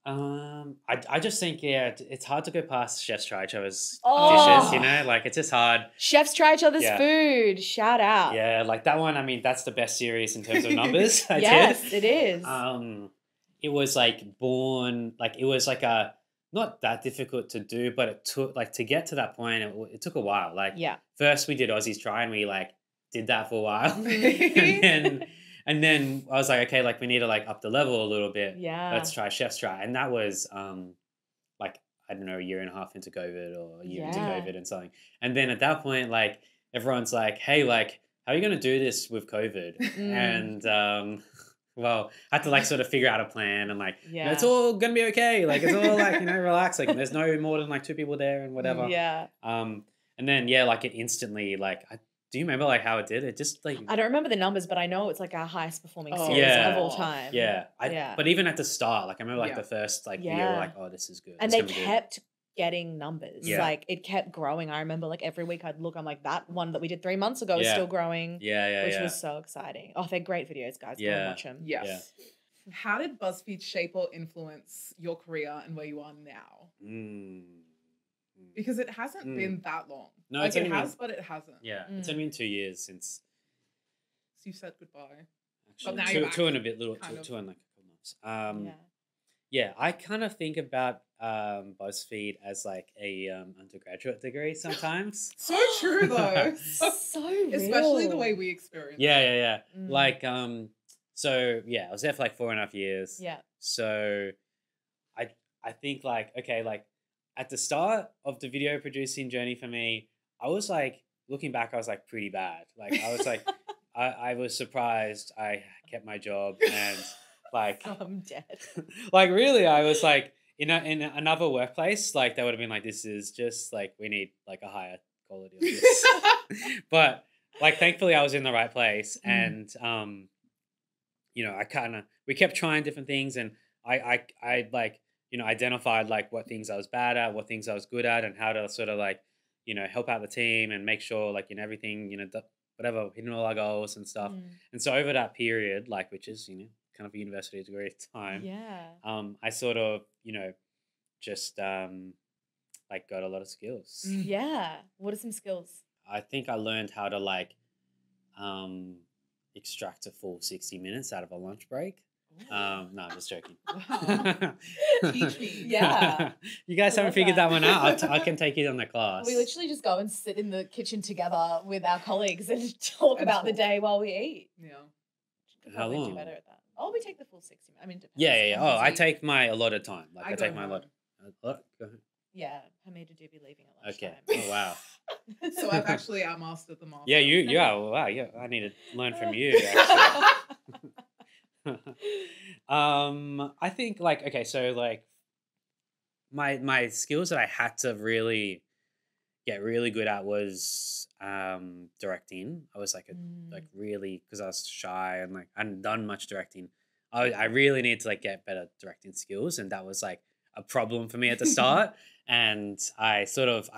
A: I just think, it's hard to go past chefs try each other's dishes, like it's just hard.
C: Chefs try each other's food. Shout out.
A: Yeah, like that one, I mean, that's the best series in terms of numbers.
C: Yes, it is.
A: It was like it was like not that difficult to do, but it took like to get to that point, it took a while. Like first we did Aussies Try and we like did that for a while. And then I was like, okay, like we need to like up the level a little bit.
C: Yeah.
A: Let's try Chef's Try. And that was like, I don't know, a year and a half into COVID or a year into COVID and something. And then at that point, like everyone's like, hey, like, how are you going to do this with COVID? And well, I had to like sort of figure out a plan and like, it's all going to be okay. Like it's all like, relax. Like there's no more than like 2 people there and whatever.
C: Yeah.
A: And then, like it instantly, like, do you remember like how it did? It just like
C: I don't remember the numbers, but I know it's like our highest performing series of all time.
A: Yeah. But even at the start, like I remember like the first like video, like, oh, this is good.
C: And they kept getting numbers. Like it kept growing. I remember like every week I'd look, I'm like, that one that we did 3 months ago is still growing. Which was so exciting. Oh, they're great videos, guys. Go and watch them.
B: Yes. Yeah. How did BuzzFeed shape or influence your career and where you are now? Because it hasn't been that long.
A: No,
B: like it has, but it hasn't.
A: Yeah, it's only been 2 years since.
B: So you said goodbye.
A: Actually, two and a bit, two and like a couple months. I kind of think about BuzzFeed as like a undergraduate degree sometimes.
B: So true though.
C: So real.
B: Especially the way we experience.
A: Yeah. Like so I was there for like 4.5 years.
C: Yeah.
A: So I think like, okay, like at the start of the video producing journey for me, I was like, looking back, I was like pretty bad. Like I was like, I was surprised I kept my job and like
C: I'm dead.
A: Like really, I was like in another workplace, like they would have been like, this is just like we need like a higher quality of this. But like thankfully I was in the right place and we kept trying different things and I like identified like what things I was bad at, what things I was good at, and how to sort of like, help out the team and make sure like everything, whatever, hitting all our goals and stuff.
C: Mm.
A: And so over that period, like, which is, you know, kind of a university degree at the time,
C: Yeah.
A: I sort of, you know, just like got a lot of skills.
C: Yeah. What are some skills?
A: I think I learned how to like extract a full 60 minutes out of a lunch break. No, I'm just joking.
B: Wow. Teach me.
C: Yeah.
A: You guys
C: I
A: haven't
C: love
A: figured
C: that.
A: that one out. I can take you on the class.
C: We literally just go and sit in the kitchen together with our colleagues and talk
B: And
C: about the
B: talk.
C: day while we eat.
B: Yeah.
C: Could
A: How
C: probably do
A: long?
C: better at that. Oh, we take the full 60 minutes. I mean, depends.
A: Yeah.
C: I'm
A: Oh, I
C: busy.
A: take my allotted time. Like I
B: go
A: take my allotted.
B: home.
A: Go ahead.
C: Yeah, Hameda do be leaving at
A: Okay.
C: lunchtime.
A: Oh wow.
B: So I've actually outmastered the master.
A: Yeah, yeah. Wow. Yeah, I need to learn from you. Actually. I think like okay, so like my skills that I had to really get really good at was directing. I was like like really because I was shy and like I hadn't done much directing. I really need to like get better directing skills, and that was like a problem for me at the start. And I sort of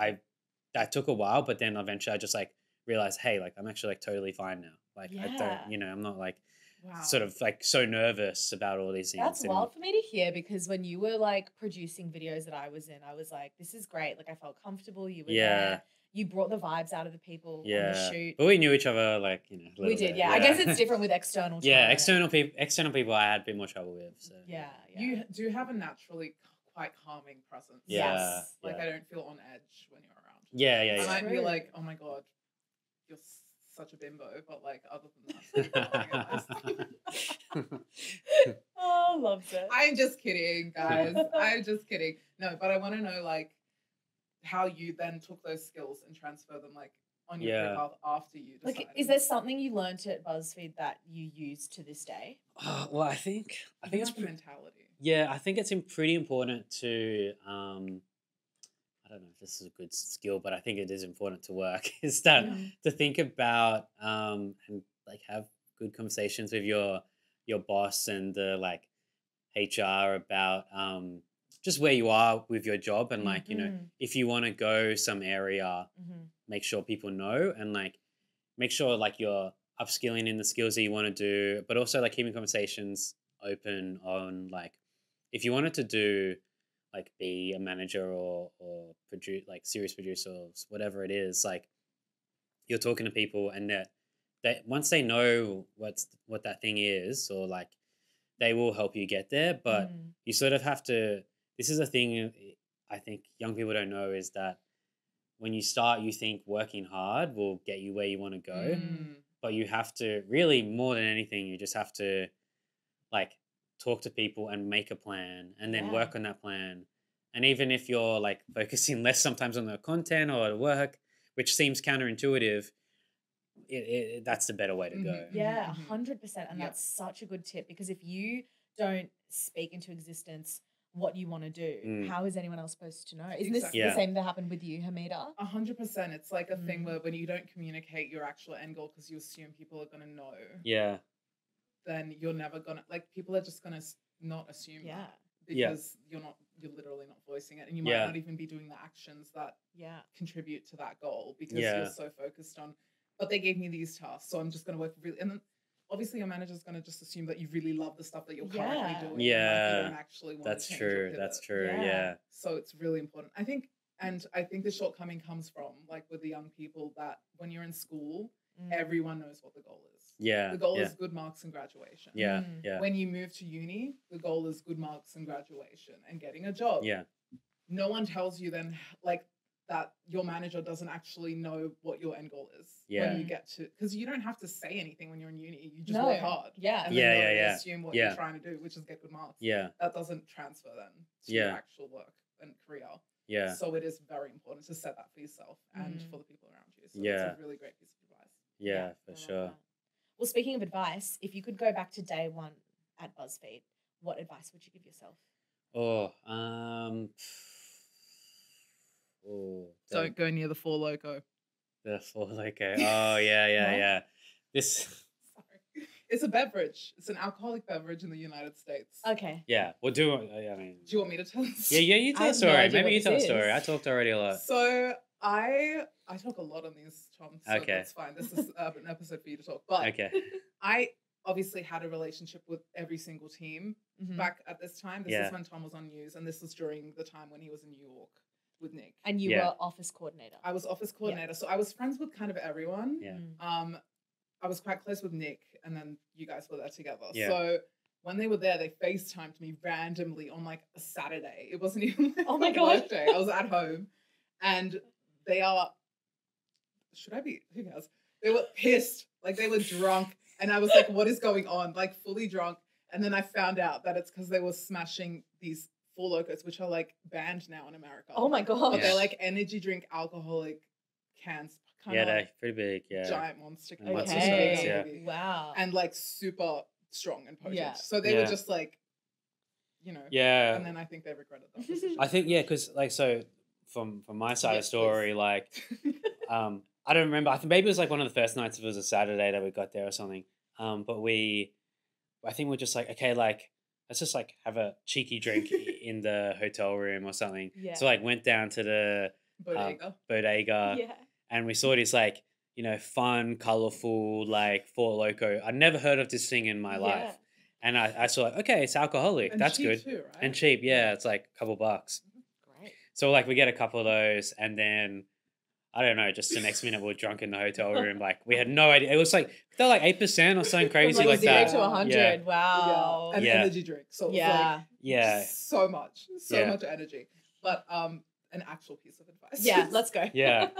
A: that took a while, but then eventually I just like realized, hey, like I'm actually like totally fine now. Like I
C: Yeah.
A: don't, you know, I'm not like
B: Wow.
A: sort of like so nervous about all these things.
C: That's
A: and-
C: wild for me to hear because when you were like producing videos that I was in, I was like, this is great. Like I felt comfortable. You were
A: Yeah.
C: there. You brought the vibes out of the people on the
A: Yeah,
C: shoot.
A: but we knew each other like you know. A
C: We
A: little
C: did,
A: bit,
C: yeah. I guess it's different with external.
A: Yeah,
C: talent.
A: external people I had a bit more trouble with. So
C: Yeah, yeah.
B: You do have a naturally quite calming presence.
A: Yeah,
C: Yes.
B: Like
A: yeah.
B: I don't feel on edge when you're around.
A: Yeah.
B: I might be
C: True.
B: like, oh my god, you're such a bimbo, but like other than that,
C: Oh, loved it.
B: I'm just kidding, guys. I'm just kidding. No, but I want to know like how you then took those skills and transfer them like on your career
A: Yeah.
B: path after you decided.
C: Like, is there something you learned at BuzzFeed that you use to this day?
A: Well, I think it's
B: the mentality.
A: yeah, I think it's pretty important to I don't know if this is a good skill, but I think it is important to work. Is that
C: Mm.
A: to think about and like have good conversations with your boss and the like HR about just where you are with your job and like you know
C: Mhm.
A: if you want to go some area,
C: Mhm.
A: make sure people know and like make sure like you're upskilling in the skills that you want to do, but also like keeping conversations open on like if you wanted to do like be a manager or produce like series producer or whatever it is, like you're talking to people and that once they know what that thing is or like they will help you get there, but
C: Mm.
A: you sort of have to. This is a thing I think young people don't know is that when you start, you think working hard will get you where you want to go, but you have to really more than anything, you just have to like talk to people and make a plan and then
C: Yeah.
A: work on that plan. And even if you're like focusing less sometimes on the content or the work, which seems counterintuitive, that's the better way to go.
C: Yeah,
B: Mhm.
C: 100%. And
B: Yep.
C: that's such a good tip because if you don't speak into existence what you want to do,
A: Mm.
C: how is anyone else supposed to know? Isn't this
B: Exactly.
C: the
A: Yeah.
C: same that happened with you, Hameda?
B: 100%. It's like a thing
C: Mm.
B: where when you don't communicate your actual end goal because you assume people are gonna know,
A: Yeah.
B: then you're never gonna like people are just gonna not assume
C: Yeah.
B: that because you're literally not voicing it, and you might
A: Yeah.
B: not even be doing the actions that
C: Yeah.
B: contribute to that goal because
A: Yeah.
B: you're so focused on. But they gave me these tasks, so I'm just gonna work really. And then obviously your manager's gonna just assume that you really love the stuff that you're currently
C: Yeah.
B: doing. And, like,
A: Yeah.
B: you don't actually want
A: That's
B: to change or
A: true.
B: pivot.
A: That's true.
C: Yeah.
A: Yeah.
B: So it's really important. I think the shortcoming comes from like with the young people that when you're in school,
C: Mm.
B: everyone knows what the goal is.
A: Yeah.
B: The goal
A: yeah.
B: is good marks and graduation.
A: Yeah.
C: Mm.
A: Yeah.
B: When you move to uni, the goal is good marks and graduation and getting a job.
A: Yeah.
B: No one tells you then like that your manager doesn't actually know what your end goal is
A: Yeah.
B: when you get to, because you don't have to say anything when you're in uni. You just
C: No.
B: work hard.
C: Yeah.
B: And
A: Yeah,
B: then
A: yeah,
B: they
A: yeah.
B: assume what
A: Yeah.
B: you're trying to do, which is get good marks.
A: Yeah.
B: That doesn't transfer then to your
A: Yeah.
B: actual work and career.
A: Yeah.
B: So it is very important to set that for yourself and
C: Mm.
B: for the people around you. So
A: Yeah.
B: it's a really great piece of advice.
A: Yeah.
C: I
A: For
C: love
A: sure.
C: that. Well, speaking of advice, if you could go back to day one at BuzzFeed, what advice would you give yourself?
A: Oh. Oh.
B: Don't go near the Four Loco.
A: The full okay. Oh yeah.
C: What?
A: Yeah. This.
B: Sorry. It's a beverage. It's an alcoholic beverage in the United States.
C: Okay.
A: Yeah. We'll do. I mean.
B: Do you want me to tell this?
A: Yeah. You
C: I
A: tell a
C: have no
A: story.
C: idea
A: Maybe
C: what
A: you
C: this
A: tell a
C: is.
A: story. I talked already a lot.
B: So I talk a lot on these, Tom, so
A: Okay.
B: that's fine. This is an episode for you to talk. But
A: Okay.
B: I obviously had a relationship with every single team
C: Mhm.
B: back at this time. This
A: Yeah.
B: is when Tom was on news, and this was during the time when he was in New York with Nick.
C: And you
A: Yeah.
C: were office coordinator.
B: I was office coordinator, so I was friends with kind of everyone.
A: Yeah.
C: Mm.
B: I was quite close with Nick, and then you guys were there together.
A: Yeah.
B: So when they were there, they FaceTimed me randomly on like a Saturday. It wasn't even like
C: Oh my
B: a
C: God.
B: work day. I was at home, and they are. Should I be? Who cares? They were pissed, like they were drunk, and I was like, "What is going on?" Like fully drunk. And then I found out that it's because they were smashing these Four Locos, which are like banned now in America.
C: Oh my
B: But
C: gosh.
B: they're like energy drink alcoholic cans, kind
A: Yeah,
B: of
A: they're pretty big. Yeah.
B: giant monster
A: And lots
B: cans,
A: of
B: big
A: size,
B: and
A: yeah.
B: heavy,
C: Wow.
B: and like super strong and potent.
C: Yeah.
B: So they were
A: Yeah.
B: just like, and
A: Yeah.
B: then I think they regretted that decision.
A: I think because like so from my side of the
B: Yes,
A: story,
B: please.
A: like I don't remember. I think maybe it was like one of the first nights if it was a Saturday that we got there or something. But I think we're just like, okay, like let's just like have a cheeky drink in the hotel room or something.
C: Yeah.
A: So like went down to the
B: Bodega.
A: bodega
C: Yeah.
A: and we saw this like, fun, colorful, like Four Loco. I'd never heard of this thing in my life. And I saw like, okay, it's alcoholic.
B: And
A: That's
B: cheap
A: good.
B: too, right?
A: And cheap, yeah. It's like a couple bucks.
C: Great.
A: So like we get a couple of those and then I don't know, just the next minute we're drunk in the hotel room. Like we had no idea. It was like they're like 8% or something crazy
C: From
A: like
C: zero
A: that.
C: to 100.
A: Yeah.
C: Wow.
B: And
A: Yeah.
B: energy drink. So it was
C: Yeah.
B: like
A: Yeah.
B: so much
A: Yeah.
B: energy. But an actual piece of advice.
C: Yeah. Let's go.
A: Yeah.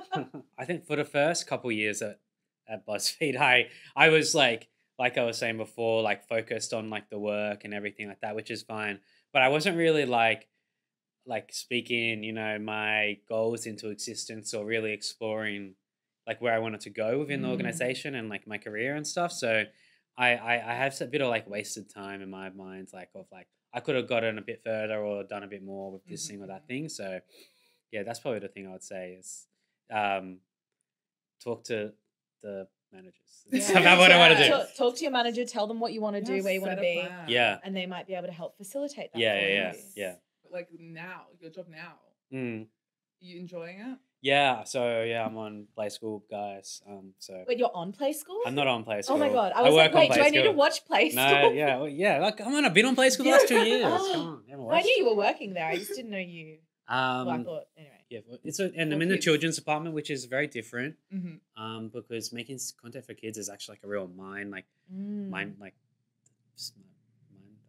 A: I think for the first couple years at BuzzFeed, I was like I was saying before, like focused on like the work and everything like that, which is fine. But I wasn't really like speaking, my goals into existence or really exploring like where I wanted to go within the
C: Mm.
A: organization and like my career and stuff. So I have a bit of like wasted time in my mind, like I could have gotten a bit further or done a bit more with this thing or that thing. So yeah, that's probably the thing I would say is talk to the managers. It's
C: Yeah.
A: about what I want to do.
C: Talk to your manager. Tell them what you want to do, where you want to be,
A: Yeah.
C: and they might be able to help facilitate that.
A: Yeah,
C: for
A: yeah,
C: you.
A: yeah.
B: But like now, your job now,
A: Mm.
B: you enjoying it?
A: Yeah, so yeah, I'm on Play School, guys. So
C: Wait, you're on Play School?
A: I'm not on Play School.
C: Oh my god! I was like,
A: work on
C: wait, do
A: Play
C: I need to
A: School.
C: watch Play School?
A: No, yeah, well, yeah. Like, come on, I've been on Play School the last 2 years. Come on, you haven't
C: I
A: watched.
C: knew you were working there. I just didn't know you. Well, I
A: Um,
C: thought anyway.
A: yeah, well, and I'm
B: For
A: in the
B: kids.
A: children's department, which is very different.
B: Mm-hmm.
A: Because making content for kids is actually like a real mind, like
C: Mm.
A: mind, like,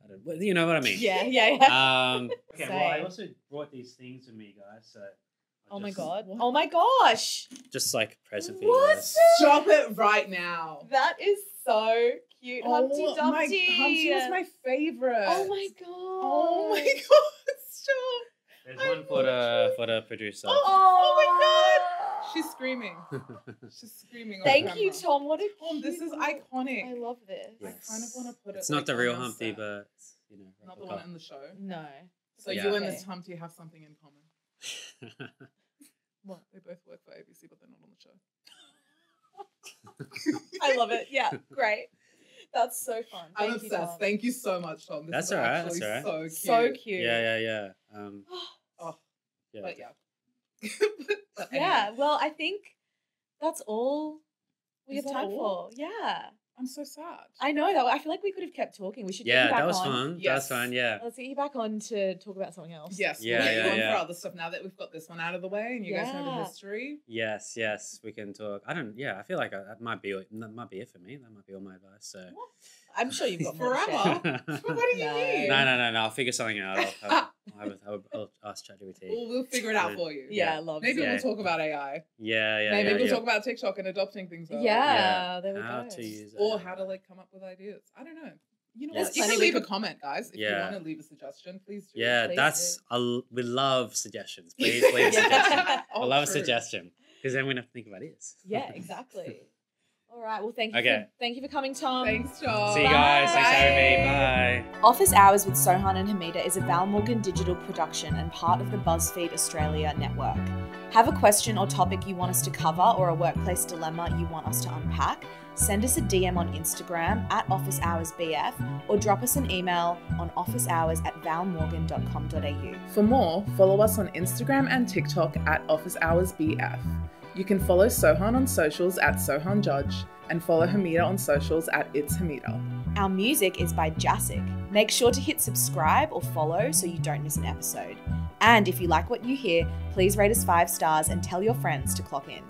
A: I don't, well, you know what I mean?
C: Yeah, yeah, yeah.
A: Okay, well, I
C: Same.
A: also brought these things with me, guys. So.
C: Oh my
A: just-
C: god!
B: What?
C: Oh my gosh!
A: Just like present for you
C: What?
A: guys.
B: Stop it right now.
C: That is so cute, Humpty Dumpty.
B: Humpty was my favorite.
C: Oh my god!
B: Oh my god! Stop.
A: There's
B: I
A: one for the producer.
B: Oh my god! She's screaming. She's screaming. On
C: Thank
B: camera.
C: you, Tom. What a
B: Tom, this
C: cute
B: is
C: little-
B: iconic.
C: I love this.
B: I kind of want to put it.
A: It's not
B: like,
A: the
B: on
A: real
B: our
A: Humpty,
B: set.
A: but it's,
B: Not the
A: replica.
B: one in the show.
C: No.
B: So
A: Yeah.
B: you and
C: Okay.
B: this Humpty have something in common. What? They both work for ABC, but they're not on the show.
C: I love it. Yeah, great. That's so fun.
B: I'm
C: Thank you,
B: obsessed.
C: Tom.
B: Thank you so much, Tom. This
A: That's
B: is
A: all right,
B: actually
A: that's all right.
B: so cute.
C: So cute.
A: Yeah.
B: Oh,
A: Yeah.
B: but yeah. But
C: Yeah.
B: anyway,
C: Well, I think that's all we
B: Is
C: have
B: that
C: time
B: all?
C: for. Yeah.
B: I'm so sad.
C: I know that. I feel like we could have kept talking. We should get
A: Yeah,
C: you back
A: that was
C: on.
A: fun. That was
B: Yes.
A: fun. Yeah.
C: Let's get you back on to talk about something else.
B: Yes,
A: Yeah,
B: we'll get you
A: yeah,
B: on
A: yeah.
B: for other stuff now that we've got this one out of the way and you guys know the
C: Yeah.
B: history.
A: Yes, we can talk. I feel like that might be it for me. That might be all my advice. So.
C: I'm sure you've got more to share.
B: Forever. What do you
C: No.
B: mean?
A: No. I'll figure something out. I'll ask ChatGPT.
B: We'll figure it out for you.
C: Yeah,
A: Yeah.
C: I love
B: Maybe
C: it.
A: Yeah.
B: we'll talk about AI.
A: Yeah.
B: Maybe we'll
A: yeah.
B: talk about TikTok and adopting things.
C: Yeah,
B: early.
A: Yeah.
C: there we
A: How
C: go.
A: to use it.
B: Or how to like come up with ideas. I don't know. You know
A: Yes.
B: what? You
C: Plenty
B: can
C: we
B: leave a
C: could-
B: comment, guys. If you
A: Yeah.
B: want to leave a suggestion, please do.
A: Yeah,
C: Please
A: we love suggestions. Please leave
C: Yeah.
A: suggestions. I
B: Oh,
A: love a
B: true.
A: suggestion because then we don't have to think of ideas.
C: Yeah, exactly. All right. Well, thank you.
A: Okay.
C: Thank you for coming, Tom.
B: Thanks, John.
A: See you guys. Thanks for having me. Bye.
C: Office Hours with Sohan and Hameda is a Val Morgan Digital production and part of the BuzzFeed Australia network. Have a question or topic you want us to cover or a workplace dilemma you want us to unpack? Send us a DM on Instagram at officehoursbf or drop us an email on officehours@valmorgan.com.au.
B: For more, follow us on Instagram and TikTok at officehoursbf. You can follow Sohan on socials at Sohan Judge and follow Hameda on socials at It's Hameda.
C: Our music is by Jasic. Make sure to hit subscribe or follow so you don't miss an episode. And if you like what you hear, please rate us 5 stars and tell your friends to clock in.